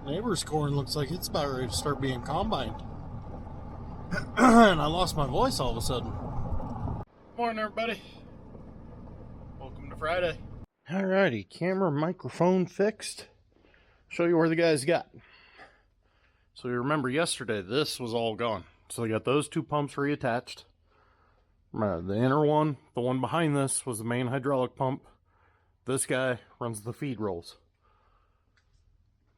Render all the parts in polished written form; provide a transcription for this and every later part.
Neighbor's corn looks like it's about ready to start being combined. And I lost my voice all of a sudden. Morning, everybody. Welcome to Friday. Alrighty, camera, microphone fixed. Show you where the guys got. So you remember yesterday, this was all gone. So they got those two pumps reattached. The inner one, the one behind this, was the main hydraulic pump. This guy runs the feed rolls.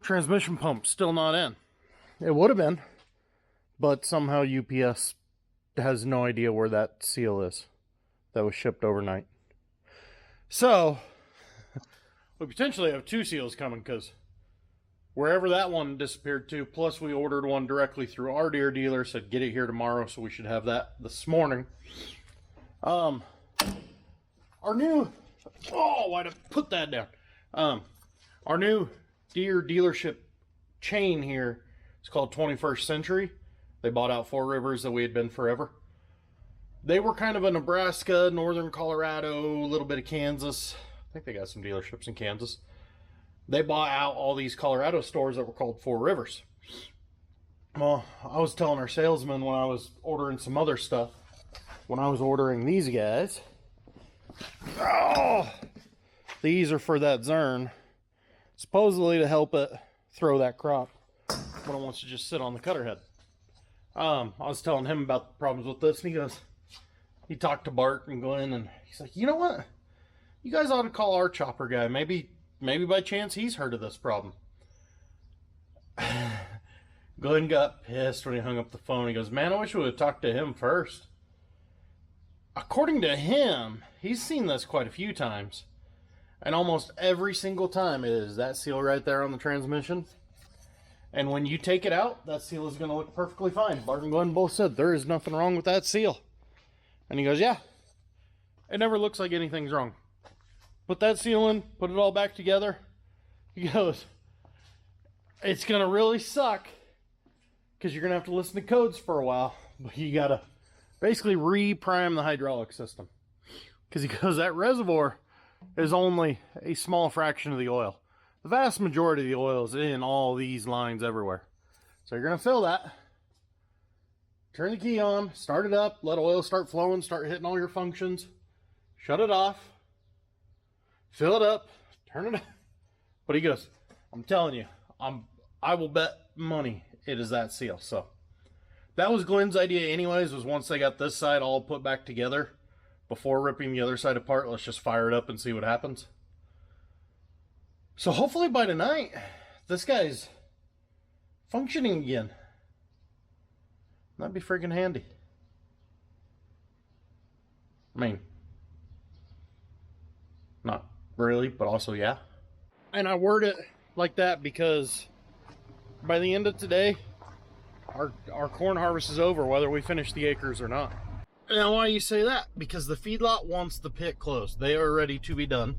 Transmission pump still not in. It would have been, but somehow UPS has no idea where that seal is that was shipped overnight. So we potentially have two seals coming, because wherever that one disappeared to, plus we ordered one directly through our dear dealer, said get it here tomorrow, so we should have that this morning. Our new, oh, why'd I put that down? Our new Deere dealership chain here is called 21st Century. They bought out Four Rivers that we had been forever. They were kind of a Nebraska, northern Colorado, a little bit of Kansas. I think they got some dealerships in Kansas. They bought out all these Colorado stores that were called Four Rivers. Well, I was telling our salesman when I was ordering some other stuff, when I was ordering these guys, oh, these are for that zern, supposedly to help it throw that crop when it wants to just sit on the cutter head. I was telling him about the problems with this, and he talked to Bart and Glenn, and he's like, you know what? You guys ought to call our chopper guy. Maybe by chance he's heard of this problem. Glenn got pissed when he hung up the phone. He goes, man, I wish we would have talked to him first. According to him, he's seen this quite a few times. And almost every single time it is that seal right there on the transmission. And when you take it out, that seal is going to look perfectly fine. Bart and Glenn both said there is nothing wrong with that seal. And he goes, yeah, it never looks like anything's wrong. Put that seal in, put it all back together. He goes, it's going to really suck because you're going to have to listen to codes for a while. But you got to basically re-prime the hydraulic system. Because he goes, that reservoir is only a small fraction of the oil. The vast majority of the oil is in all these lines everywhere. So you're going to fill that. Turn the key on, start it up, let oil start flowing, start hitting all your functions. Shut it off. Fill it up, turn it up. But he goes, I'm telling you, I will bet money it is that seal. So that was Glenn's idea anyways, was once they got this side all put back together, before ripping the other side apart, let's just fire it up and see what happens. So hopefully by tonight, this guy's functioning again. That'd be freaking handy. I mean, not really, but also yeah. And I word it like that because by the end of today, our corn harvest is over, whether we finish the acres or not. Now, why you say that? Because the feedlot wants the pit closed. They are ready to be done.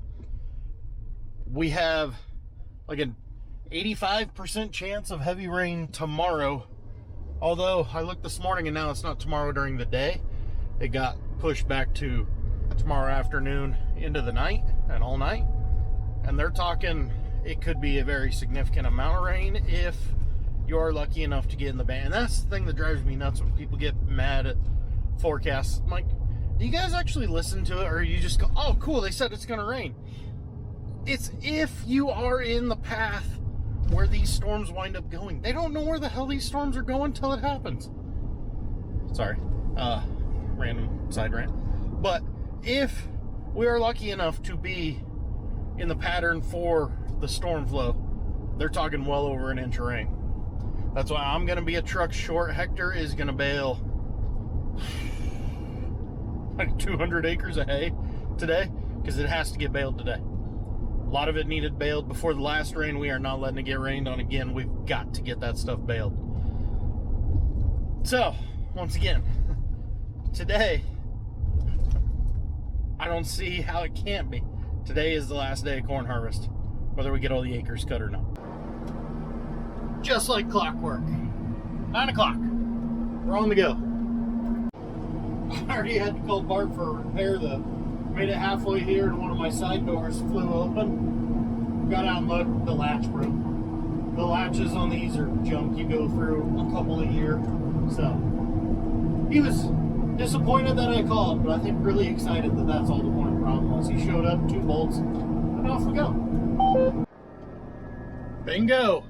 We have like an 85% chance of heavy rain tomorrow. Although I looked this morning and now it's not tomorrow during the day. It got pushed back to tomorrow afternoon into the night and all night. And they're talking it could be a very significant amount of rain if you are lucky enough to get in the band. And that's the thing that drives me nuts when people get mad at forecasts. I'm like, do you guys actually listen to it, or you just go, oh cool, they said it's gonna rain? It's if you are in the path where these storms wind up going. They don't know where the hell these storms are going till it happens. Sorry, random side rant. But if we are lucky enough to be in the pattern for the storm flow, they're talking well over an inch of rain. That's why I'm gonna be a truck short. Hector is gonna bale like 200 acres of hay today because it has to get baled today. A lot of it needed baled before the last rain. We are not letting it get rained on again. We've got to get that stuff baled. So, once again, today, I don't see how it can't be. Today is the last day of corn harvest, whether we get all the acres cut or not. Just like clockwork. 9 o'clock. We're on the go. I already had to call Bart for a repair. Made it halfway here and one of my side doors flew open. Got out and looked, the latch broke. The latch patches on these are junk you go through a couple a year. So he was disappointed that I called, but I think really excited that that's all the point problem was. He showed up, 2 bolts, and off we go. Bingo!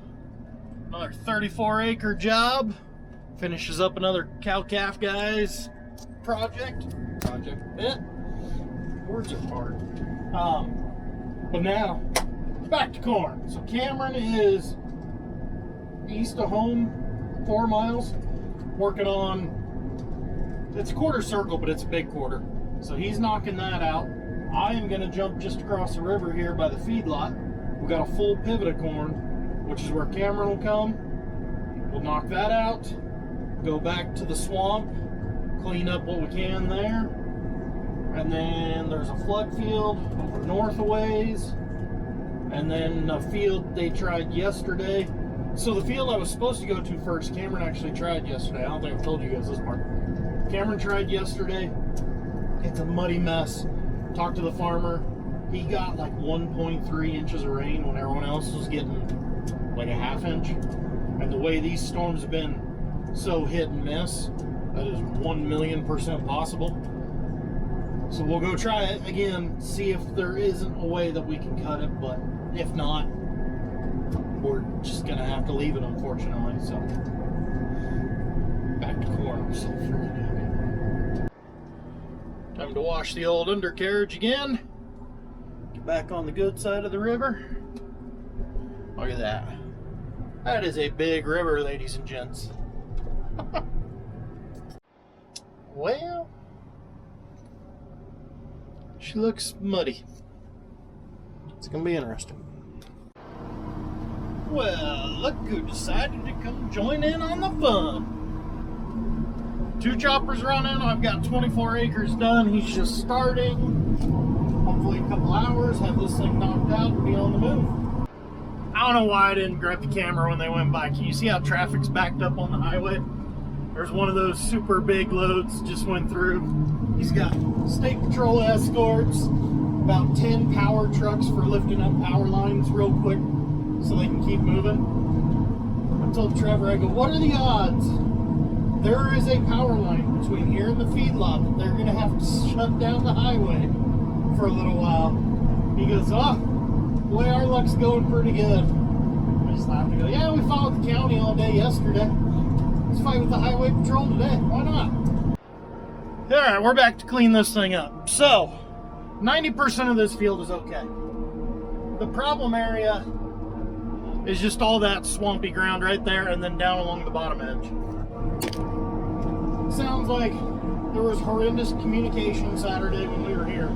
Another 34-acre job. Finishes up another cow-calf guys project. Yeah. Words are hard. But now, back to corn. So Cameron is east of home, 4 miles, working on, it's a quarter circle, but it's a big quarter. So he's knocking that out. I am gonna jump just across the river here by the feedlot. We've got a full pivot of corn, which is where Cameron will come. We'll knock that out, go back to the swamp, clean up what we can there. And then there's a flood field over north a ways. And then a field they tried yesterday. So the field I was supposed to go to first, Cameron actually tried yesterday. I don't think I've told you guys this part. Cameron tried yesterday. It's a muddy mess. Talked to the farmer. He got like 1.3 inches of rain when everyone else was getting like a ½ inch. And the way these storms have been so hit and miss, that is 1,000,000% possible. So we'll go try it again, see if there isn't a way that we can cut it, but if not, we're just gonna have to leave it, unfortunately. So back to corn. I'm so freaking happy. Time to wash the old undercarriage again. Get back on the good side of the river. Look at that. That is a big river, ladies and gents. Well, she looks muddy. It's gonna be interesting. Well, look who decided to come join in on the fun. 2 choppers running. I've got 24 acres done. He's just starting. Hopefully a couple hours, have this thing knocked out and be on the move. I don't know why I didn't grab the camera when they went by. Can you see how traffic's backed up on the highway? There's one of those super big loads just went through. He's got state patrol escorts, about 10 power trucks for lifting up power lines real quick so they can keep moving. I told Trevor, I go, what are the odds there is a power line between here and the feedlot that they're going to have to shut down the highway for a little while? He goes, oh, boy, our luck's going pretty good. I just laughed and go, yeah, we followed the county all day yesterday. Let's fight with the highway patrol today. Why not? Alright, we're back to clean this thing up. So, 90% of this field is okay. The problem area is just all that swampy ground right there and then down along the bottom edge. Sounds like there was horrendous communication Saturday when we were here.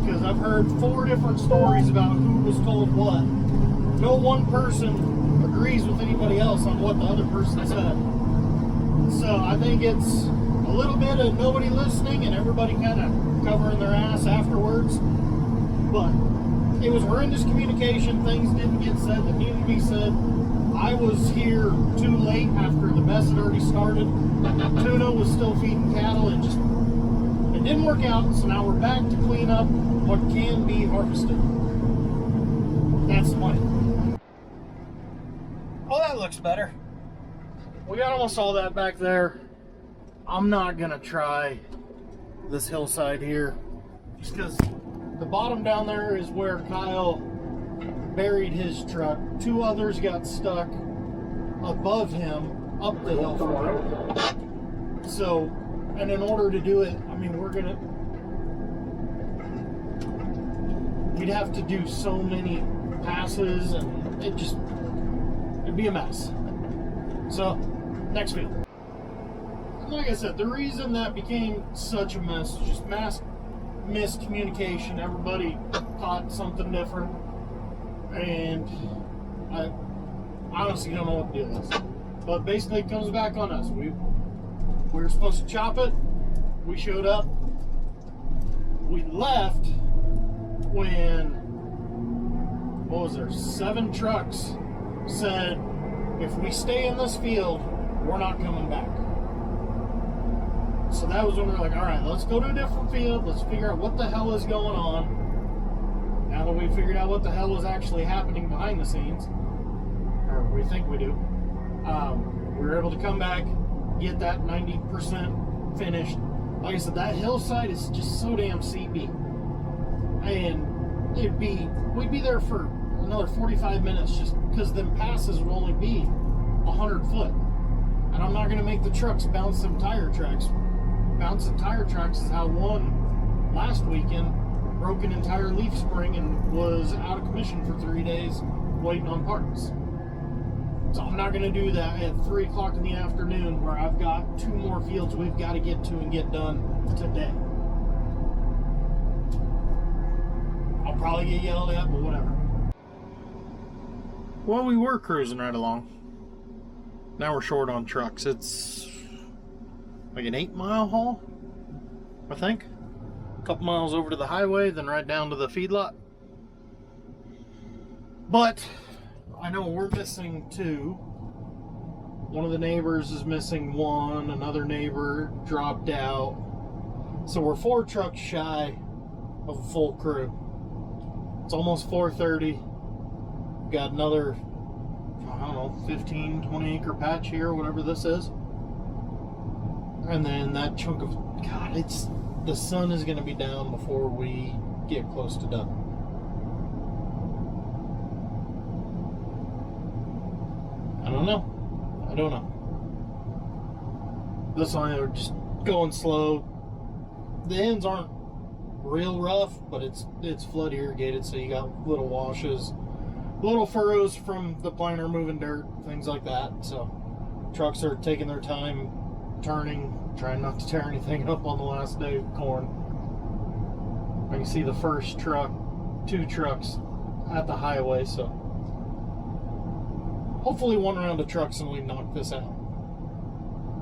Because I've heard 4 different stories about who was told what. No one person agrees with anybody else on what the other person said. So I think it's a little bit of nobody listening and everybody kind of covering their ass afterwards. But it was horrendous communication. Things didn't get said that needed to be said. I was here too late after the mess had already started. Tuna was still feeding cattle. It didn't work out. So now we're back to clean up what can be harvested. That's the money. Oh, that looks better. We got almost all that back there. I'm not gonna try this hillside here just because the bottom down there is where Kyle buried his truck. 2 others got stuck above him up the hill for him. So, and in order to do it, I mean, we'd have to do so many passes and it'd be a mess. So, next field. Like I said, the reason that became such a mess was just mass miscommunication. Everybody thought something different. And I honestly don't know what to do with this. But basically it comes back on us. We were supposed to chop it. We showed up. We left when, what was there, 7 trucks said, if we stay in this field, we're not coming back. So that was when we were like, all right, let's go to a different field. Let's figure out what the hell is going on. Now that we figured out what the hell was actually happening behind the scenes, or we we think we do. We were able to come back, get that 90% finished. Like I said, that hillside is just so damn steepy, and we'd be there for another 45 minutes just because them passes would only be 100 foot, and I'm not going to make the trucks bounce them tire tracks. Bouncing tire tracks is how one last weekend broke an entire leaf spring and was out of commission for 3 days waiting on parts. So I'm not going to do that at 3 o'clock in the afternoon where I've got 2 more fields we've got to get to and get done today. I'll probably get yelled at, but whatever. Well, we were cruising right along. Now we're short on trucks. It's like an 8-mile haul, I think. A couple miles over to the highway, then right down to the feedlot. But I know we're missing 2. One of the neighbors is missing 1. Another neighbor dropped out. So we're 4 trucks shy of a full crew. It's almost 4:30. Got another, I don't know, 15, 20 acre patch here, whatever this is. And then that chunk of, God, the sun is going to be down before we get close to done. I don't know. This one, we're just going slow. The ends aren't real rough, but it's flood irrigated, so you got little washes, little furrows from the planter moving dirt, things like that. So trucks are taking their time turning, trying not to tear anything up on the last day of corn. I can see the first truck, 2 trucks at the highway, so hopefully 1 round of trucks and we knock this out.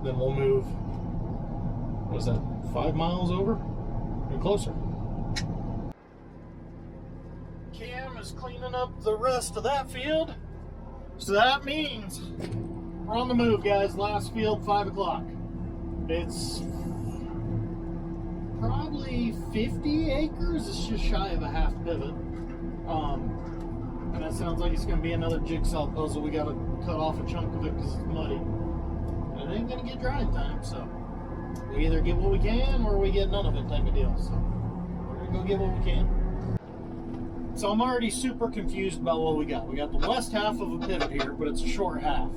Then we'll move, what is that, 5 miles over? And closer. Cam is cleaning up the rest of that field. So that means we're on the move, guys. Last field, 5 o'clock. It's probably 50 acres. It's just shy of a half pivot. And that sounds like it's going to be another jigsaw puzzle. We got to cut off a chunk of it because it's muddy. And it ain't going to get dry in time, so we either get what we can or we get none of it type of deal. So we're going to go get what we can. So I'm already super confused about what we got. We got the west half of a pivot here, but it's a short half.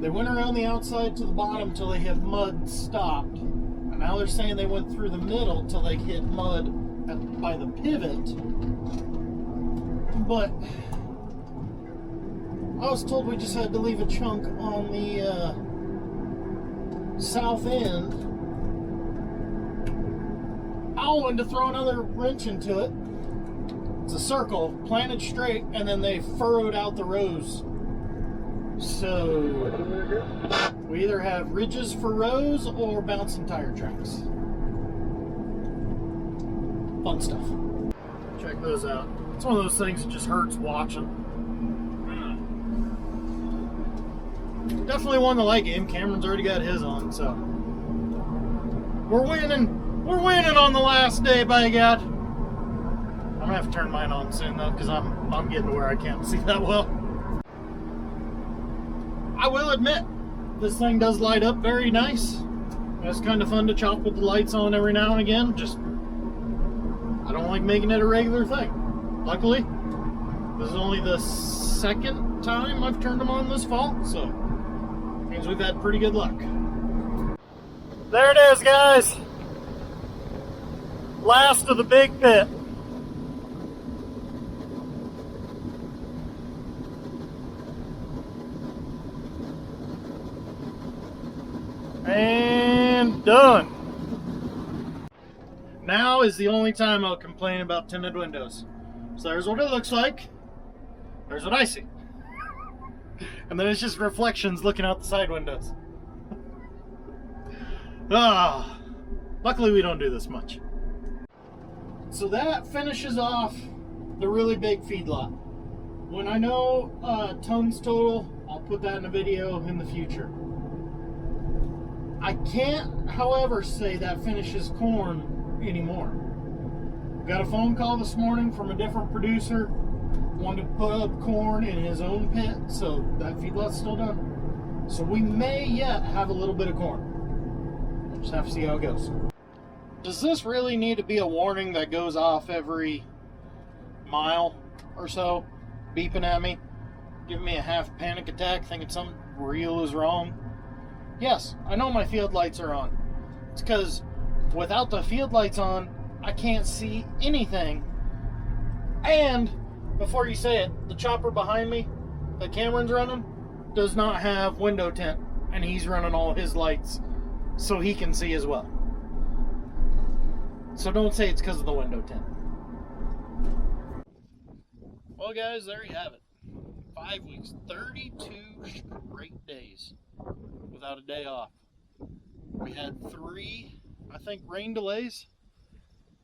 They went around the outside to the bottom till they hit mud stopped. And now they're saying they went through the middle till they hit mud by the pivot. But I was told we just had to leave a chunk on the south end. I wanted to throw another wrench into it. It's a circle, planted straight, and then they furrowed out the rows. So we either have ridges for rows or bouncing tire tracks. Fun stuff. Check those out. It's one of those things that just hurts watching. Definitely won the light game. Cameron's already got his on, so we're winning. We're winning on the last day, by God. I'm gonna have to turn mine on soon though, because I'm getting to where I can't see that well. I will admit, this thing does light up very nice. It's kind of fun to chop with the lights on every now and again. Just, I don't like making it a regular thing. Luckily, this is only the 2nd time I've turned them on this fall, so means we've had pretty good luck. There it is, guys. Last of the big pit. And done. Now is the only time I'll complain about tinted windows. So there's what it looks like. There's what I see. And then it's just reflections looking out the side windows. Luckily we don't do this much. So that finishes off the really big feedlot. When I know tons total, I'll put that in a video in the future. I can't, however, say that finishes corn anymore. Got a phone call this morning from a different producer. wanted to put up corn in his own pit, so that feedlot's still done. So we may yet have a little bit of corn. We'll just have to see how it goes. Does this really need to be a warning that goes off every mile or so, beeping at me, giving me a half panic attack, thinking something real is wrong? Yes, I know my field lights are on. It's because without the field lights on, I can't see anything. And before you say it, the chopper behind me that Cameron's running does not have window tint, and he's running all his lights so he can see as well. So don't say it's because of the window tint. Well, guys, there you have it. 5 weeks, 32 straight days without a day off. We had 3, I think, rain delays.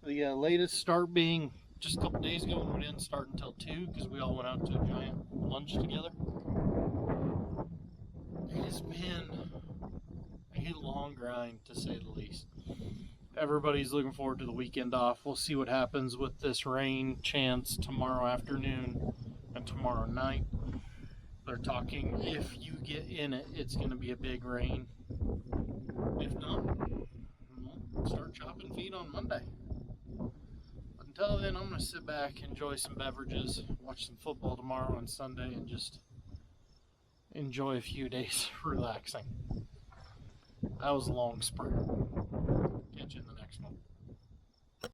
The latest start being just a couple days ago, when we didn't start until 2 because we all went out to a giant lunch together. It has been a long grind, to say the least. Everybody's looking forward to the weekend off. We'll see what happens with this rain chance tomorrow afternoon and tomorrow night. They're talking, if you get in it, it's going to be a big rain. If not, we'll start chopping feet on Monday. But until then, I'm going to sit back, enjoy some beverages, watch some football tomorrow and Sunday, and just enjoy a few days relaxing. That was a long sprint. Catch you in the next one.